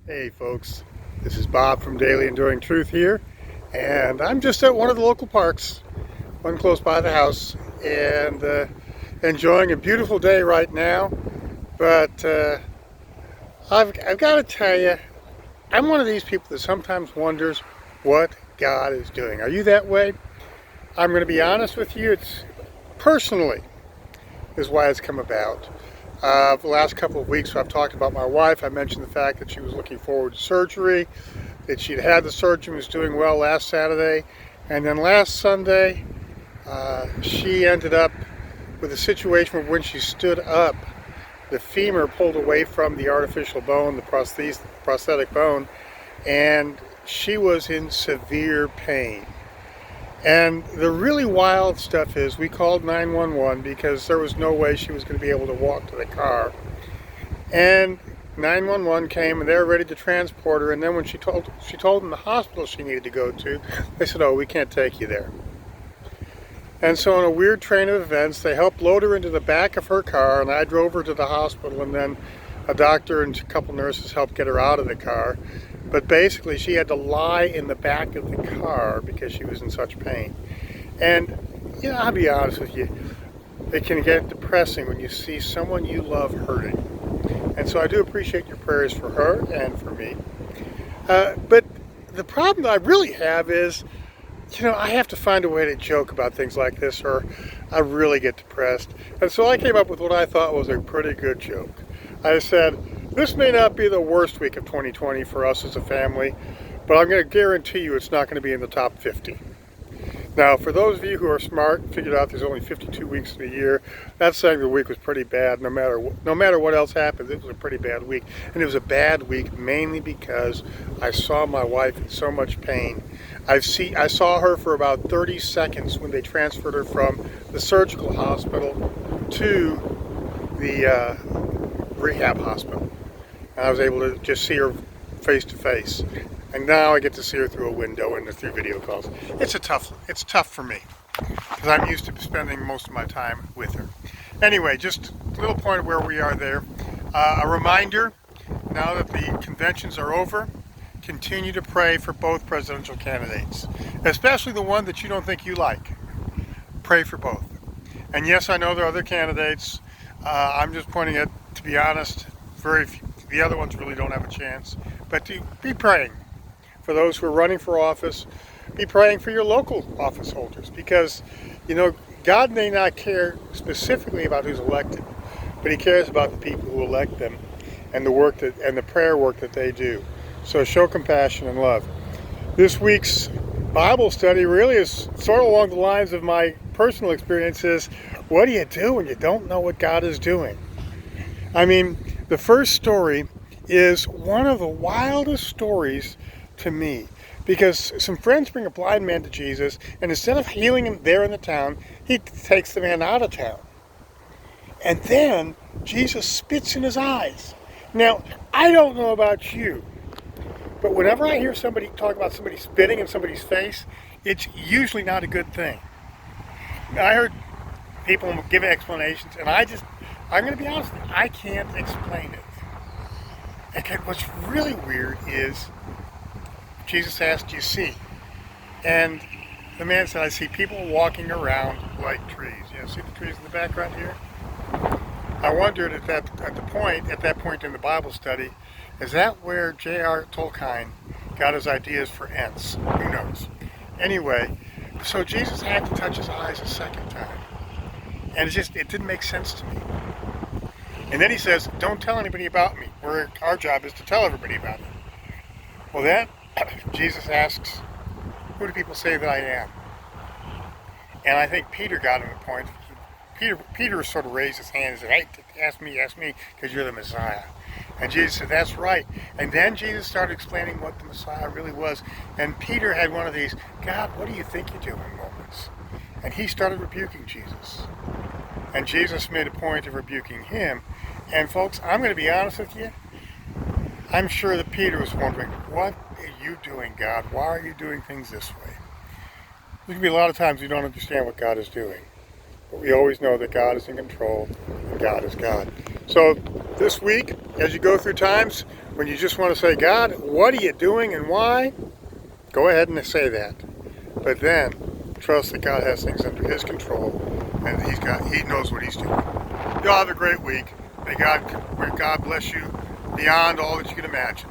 Hey folks, this is Bob from Daily Enduring Truth here, and I'm just at one of the local parks, one close by the house, and enjoying a beautiful day right now. But I've got to tell you, I'm one of these people that sometimes wonders what God is doing. Are you that way? I'm going to be honest with you. It's personally is why it's come about. The last couple of weeks, I've talked about my wife. I mentioned the fact that she was looking forward to surgery, that she'd had the surgery, was doing well last Saturday, and then last Sunday, she ended up with a situation where when she stood up, the femur pulled away from the artificial bone, the prosthetic bone, and she was in severe pain. And the really wild stuff is we called 911 because there was no way she was going to be able to walk to the car. And 911 came and they were ready to transport her. And then when she told them the hospital she needed to go to, they said, "Oh, we can't take you there." And so in a weird train of events, they helped load her into the back of her car, and I drove her to the hospital, and then a doctor and a couple nurses helped get her out of the car. But basically, she had to lie in the back of the car because she was in such pain. And, I'll be honest with you, it can get depressing when you see someone you love hurting. And so I do appreciate your prayers for her and for me. But the problem that I really have is, I have to find a way to joke about things like this or I really get depressed. And so I came up with what I thought was a pretty good joke. I said, this may not be the worst week of 2020 for us as a family, but I'm going to guarantee you it's not going to be in the top 50. Now, for those of you who are smart and figured out there's only 52 weeks in a year, that's saying the week was pretty bad. No matter what else happened, it was a pretty bad week. And it was a bad week mainly because I saw my wife in so much pain. I saw her for about 30 seconds when they transferred her from the surgical hospital to the rehab hospital. And I was able to just see her face to face. And now I get to see her through a window and through video calls. It's tough for me because I'm used to spending most of my time with her. Anyway, just a little point of where we are there. A reminder, now that the conventions are over, continue to pray for both presidential candidates, especially the one that you don't think you like. Pray for both. And yes, I know there are other candidates. I'm just pointing at, to be honest, very few. The other ones really don't have a chance. But to be praying for those who are running for office. Be praying for your local office holders because, God may not care specifically about who's elected, but He cares about the people who elect them and the prayer work that they do. So show compassion and love. This week's Bible study really is sort of along the lines of my personal experiences. What do you do when you don't know what God is doing? I mean, the first story is one of the wildest stories to me because some friends bring a blind man to Jesus, and instead of healing him there in the town, He takes the man out of town. And then Jesus spits in his eyes. Now, I don't know about you, but whenever I hear somebody talk about somebody spitting in somebody's face, it's usually not a good thing. I heard people give explanations, and I'm going to be honest with you, I can't explain it. And what's really weird is Jesus asked, "Do you see?" And the man said, "I see people walking around like trees." See the trees in the background here? I wondered at that point in the Bible study, is that where J.R. Tolkien got his ideas for Ents? Who knows? Anyway, so Jesus had to touch his eyes a second time. And it didn't make sense to me. And then He says, "Don't tell anybody about me." Our job is to tell everybody about it. Well, then Jesus asks, "Who do people say that I am?" And I think Peter got him the point. Peter sort of raised his hand and said, "Hey, ask me, because you're the Messiah." And Jesus said, "That's right." And then Jesus started explaining what the Messiah really was. And Peter had one of these, "God, what do you think you're doing?" moments. And he started rebuking Jesus. And Jesus made a point of rebuking him. And folks, I'm going to be honest with you. I'm sure that Peter was wondering, what are you doing, God? Why are you doing things this way? There can be a lot of times we don't understand what God is doing. But we always know that God is in control and God is God. So this week, as you go through times, when you just want to say, God, what are you doing and why? Go ahead and say that. But then trust that God has things under His control, and He knows what He's doing. Y'all have a great week. May God bless you beyond all that you can imagine.